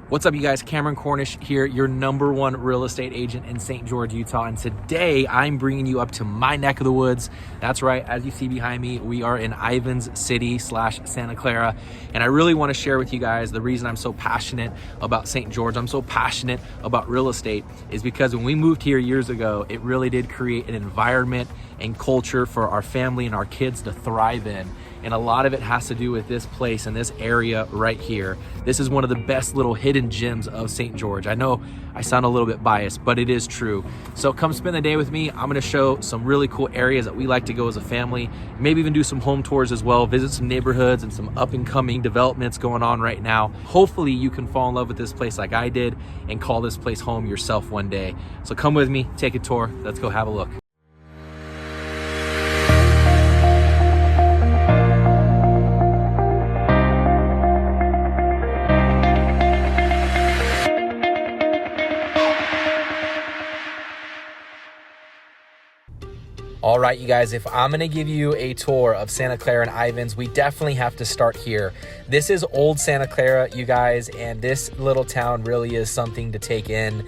What's up, you guys? Cameron Cornish here, your #1 real estate agent in St. George, Utah. And today I'm bringing you up to my neck of the woods. That's right. As you see behind me, we are in Ivins City / Santa Clara. And I really want to share with you guys the reason I'm so passionate about St. George. I'm so passionate about real estate is because when we moved here years ago, it really did create an environment and culture for our family and our kids to thrive in. And a lot of it has to do with this place and this area right here. This is one of the best little hidden gems of St. George. I know I sound a little bit biased, but it is true. So come spend the day with me. I'm gonna show some really cool areas that we like to go as a family, maybe even do some home tours as well, visit some neighborhoods and some up and coming developments going on right now. Hopefully you can fall in love with this place like I did and call this place home yourself one day. So come with me, take a tour. Let's go have a look. All right, you guys, if I'm gonna give you a tour of Santa Clara and Ivins, we definitely have to start here. This is old Santa Clara, you guys, and this little town really is something to take in.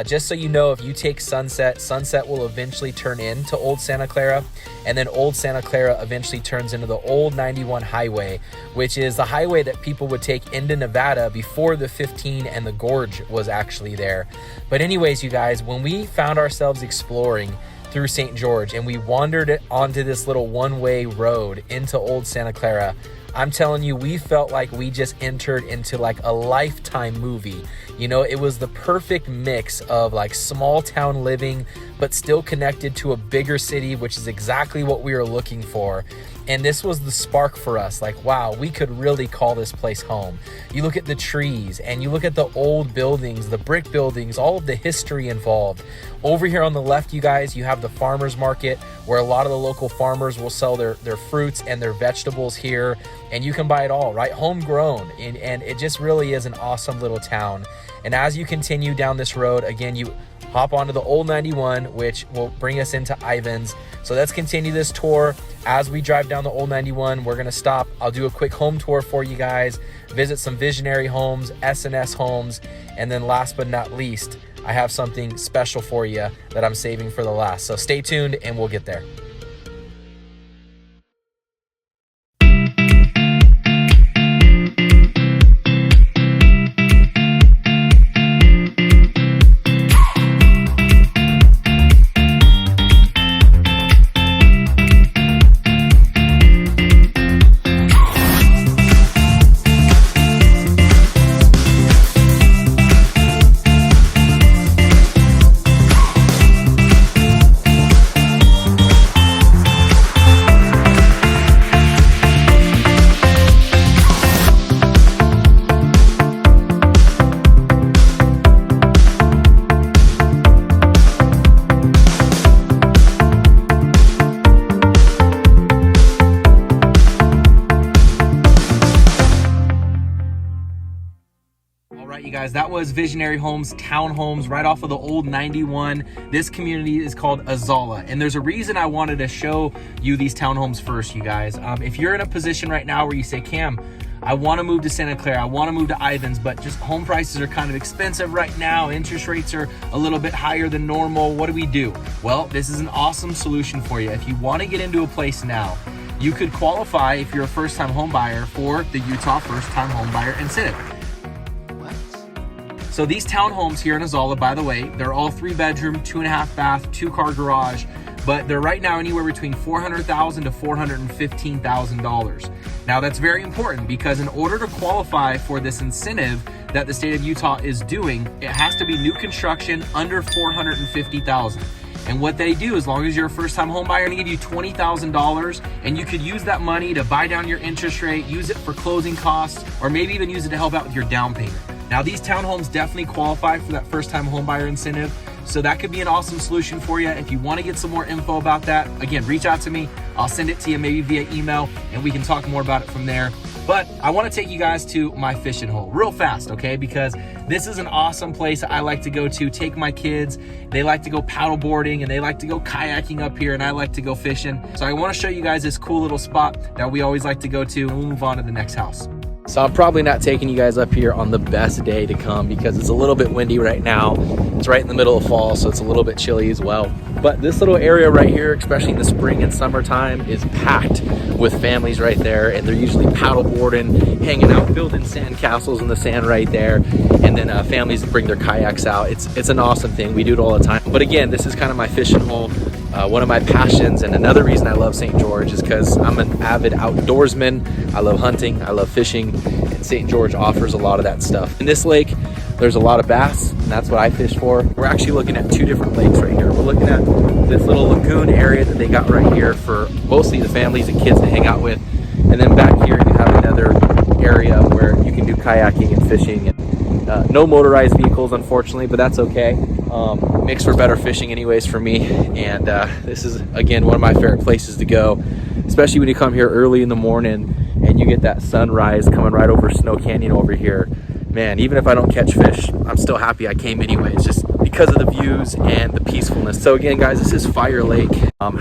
Just so you know, if you take Sunset, Sunset will eventually turn into old Santa Clara, and then old Santa Clara eventually turns into the old 91 highway, which is the highway that people would take into Nevada before the 15 and the gorge was actually there. But anyways, you guys, when we found ourselves exploring through St. George and we wandered onto this little one-way road into old Santa Clara, I'm telling you, we felt like we just entered into like a Lifetime movie. You know, it was the perfect mix of like small town living, but still connected to a bigger city, which is exactly what we were looking for. And this was the spark for us. Like, wow, we could really call this place home. You look at the trees and you look at the old buildings, the brick buildings, all of the history involved. Over here on the left, you guys, you have the farmers market where a lot of the local farmers will sell their fruits and their vegetables here. And you can buy it all, right? Homegrown. And it just really is an awesome little town. And as you continue down this road, again, you hop onto the old 91, which will bring us into Ivins. So let's continue this tour. As we drive down the old 91, we're gonna stop. I'll do a quick home tour for you guys, visit some visionary homes, S&S homes, and then last but not least, I have something special for you that I'm saving for the last. So stay tuned and we'll get there. You guys, that was Visionary Homes Townhomes right off of the old 91. This community is called Azala, and there's a reason I wanted to show you these townhomes first, you guys. If you're in a position right now where you say, Cam, I want to move to Santa Clara, I want to move to Ivins, but just home prices are kind of expensive right now, interest rates are a little bit higher than normal, what do we do? Well, this is an awesome solution for you. If you want to get into a place now, you could qualify, if you're a first-time home buyer, for the Utah First-Time Home Buyer Incentive. So these townhomes here in Azala, by the way, they're all 3-bedroom, 2.5 bath, 2-car garage, but they're right now anywhere between $400,000 to $415,000. Now that's very important because in order to qualify for this incentive that the state of Utah is doing, it has to be new construction under $450,000. And what they do, as long as you're a first-time home buyer, they give you $20,000, and you could use that money to buy down your interest rate, use it for closing costs, or maybe even use it to help out with your down payment. Now, these townhomes definitely qualify for that first-time home buyer incentive, so that could be an awesome solution for you. If you want to get some more info about that, again, reach out to me. I'll send it to you maybe via email, and we can talk more about it from there. But I want to take you guys to my fishing hole real fast, okay? Because this is an awesome place I like to go to, take my kids. They like to go paddle boarding and they like to go kayaking up here, and I like to go fishing. So I want to show you guys this cool little spot that we always like to go to, and we'll move on to the next house. So I'm probably not taking you guys up here on the best day to come because it's a little bit windy right now. It's right in the middle of fall, so it's a little bit chilly as well. But this little area right here, especially in the spring and summertime, is packed with families right there. And they're usually paddle boarding, hanging out, building sand castles in the sand right there. And then families bring their kayaks out. It's an awesome thing. We do it all the time. But again, this is kind of my fishing hole. One of my passions, and another reason I love St. George is because I'm an avid outdoorsman. I love hunting, I love fishing, and St. George offers a lot of that stuff. In this lake, there's a lot of bass, and that's what I fish for. We're actually looking at two different lakes right here. We're looking at this little lagoon area that they got right here for mostly the families and kids to hang out with. And then back here, you have another area where you can do kayaking and fishing. And no motorized vehicles, unfortunately, but that's okay. Makes for better fishing anyways for me. And this is, again, one of my favorite places to go, especially when you come here early in the morning and you get that sunrise coming right over Snow Canyon over here. Man, even if I don't catch fish, I'm still happy I came anyways, just because of the views and the peacefulness. So again, guys, this is Fire Lake.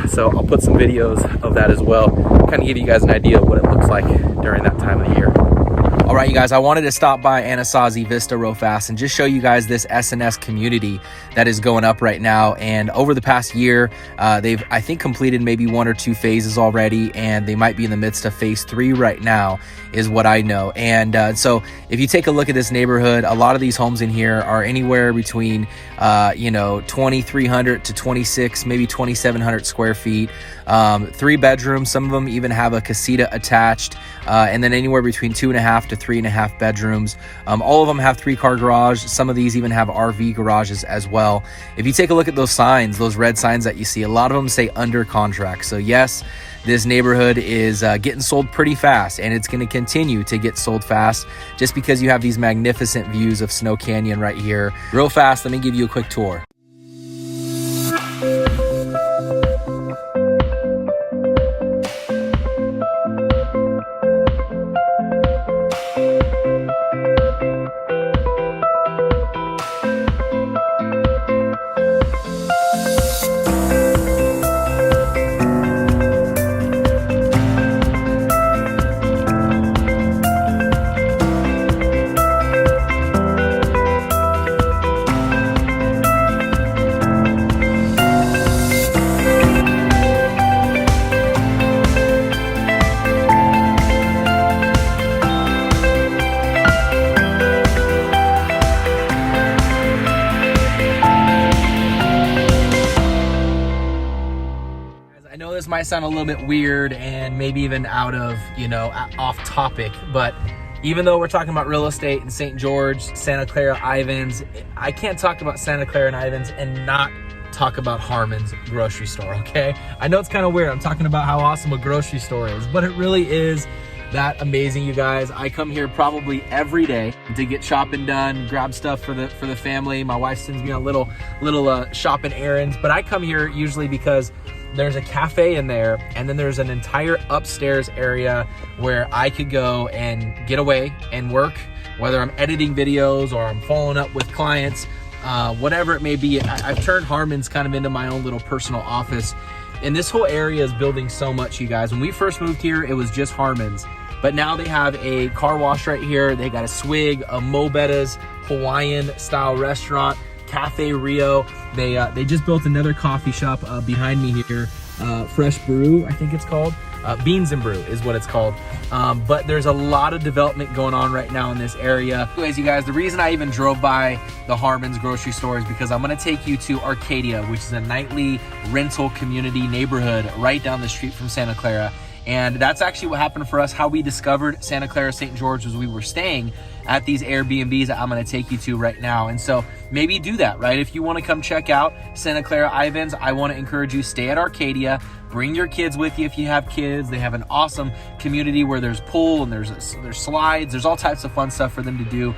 So I'll put some videos of that as well, kind of give you guys an idea of what it looks like during that time of the year. All right, you guys, I wanted to stop by Anasazi Vista real fast and just show you guys this SNS community that is going up right now. And over the past year, they've, I think, completed maybe 1 or 2 phases already, and they might be in the midst of phase 3 right now, is what I know. And so if you take a look at this neighborhood, a lot of these homes in here are anywhere between, 2,300 to 26, maybe 2,700 square feet, 3 bedrooms. Some of them even have a casita attached, and then anywhere between 2.5 to 3.5 bedrooms. All of them have 3-car garage. Some of these even have RV garages as well. If you take a look at those signs, those red signs that you see, a lot of them say under contract. So yes, this neighborhood is getting sold pretty fast, and it's going to continue to get sold fast just because you have these magnificent views of Snow Canyon right here. Real fast, let me give you a quick tour. This might sound a little bit weird and maybe even out of, off topic, but even though we're talking about real estate in St. George, Santa Clara, Ivins, I can't talk about Santa Clara and Ivins and not talk about Harmon's grocery store, okay? I know it's kind of weird. I'm talking about how awesome a grocery store is, but it really is that amazing, you guys. I come here probably every day to get shopping done, grab stuff for the family. My wife sends me on little shopping errands, but I come here usually because there's a cafe in there, and then there's an entire upstairs area where I could go and get away and work, whether I'm editing videos or I'm following up with clients, whatever it may be. I've turned Harmon's kind of into my own little personal office, and this whole area is building so much, you guys. When we first moved here, it was just Harmon's, but now they have a car wash right here. They got a Swig, a Mo Betta's Hawaiian style restaurant, Cafe Rio. They just built another coffee shop behind me here, Fresh Brew, I think it's called. Beans and Brew is what it's called. But there's a lot of development going on right now in this area. Anyways, you guys, the reason I even drove by the Harmon's grocery store is because I'm going to take you to Arcadia, which is a nightly rental community neighborhood right down the street from Santa Clara. And that's actually what happened for us. How we discovered Santa Clara, St. George, was we were staying at these Airbnbs that I'm going to take you to right now. And so maybe do that, right? If you want to come check out Santa Clara Ivins, I want to encourage you, stay at Arcadia. Bring your kids with you if you have kids. They have an awesome community where there's pool and there's slides. There's all types of fun stuff for them to do.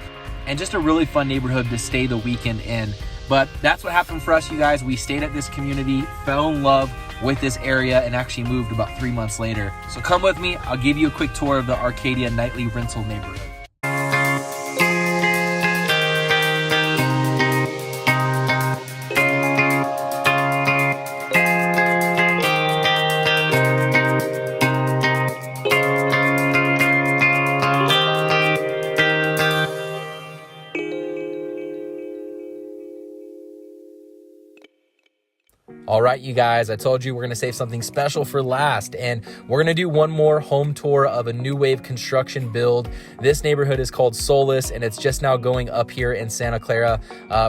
And just a really fun neighborhood to stay the weekend in. But that's what happened for us, you guys. We stayed at this community, fell in love with this area, and actually moved about 3 months later. So come with me. I'll give you a quick tour of the Arcadia nightly rental neighborhood. All right, you guys, I told you we're going to save something special for last, and we're going to do one more home tour of a new wave construction build. This neighborhood is called Solace, and it's just now going up here in Santa Clara,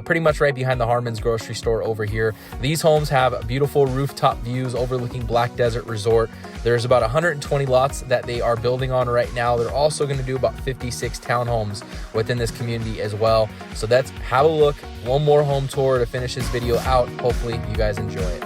pretty much right behind the Harmon's grocery store over here. These homes have beautiful rooftop views overlooking Black Desert Resort. There's about 120 lots that they are building on right now. They're also going to do about 56 townhomes within this community as well. So let's have a look. One more home tour to finish this video out. Hopefully you guys enjoy it.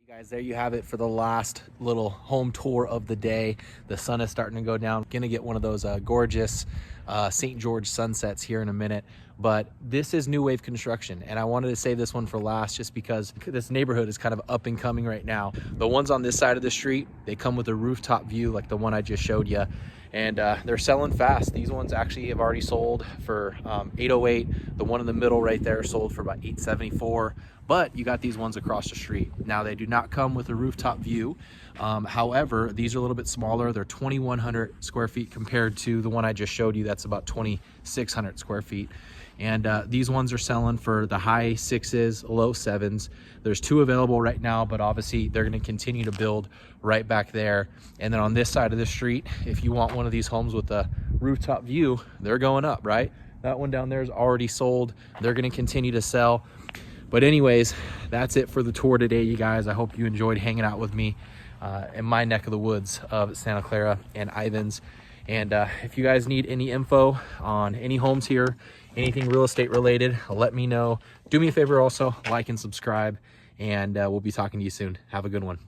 Guys, there you have it for the last little home tour of the day. The sun is starting to go down. Gonna get one of those gorgeous St. George sunsets here in a minute. But this is new wave construction, and I wanted to save this one for last just because this neighborhood is kind of up and coming right now. The ones on this side of the street, they come with a rooftop view like the one I just showed you, and they're selling fast. These ones actually have already sold for $808. The one in the middle right there sold for about $874. But you got these ones across the street. Now, they do not come with a rooftop view. However, these are a little bit smaller. They're 2,100 square feet compared to the one I just showed you. That's about 2,600 square feet. And these ones are selling for the high sixes, low sevens. There's two available right now, but obviously they're gonna continue to build right back there. And then on this side of the street, if you want one of these homes with a rooftop view, they're going up, right? That one down there is already sold. They're gonna continue to sell. But anyways, that's it for the tour today, you guys. I hope you enjoyed hanging out with me in my neck of the woods of Santa Clara and Ivins. And if you guys need any info on any homes here, anything real estate related, let me know. Do me a favor also, like and subscribe, and we'll be talking to you soon. Have a good one.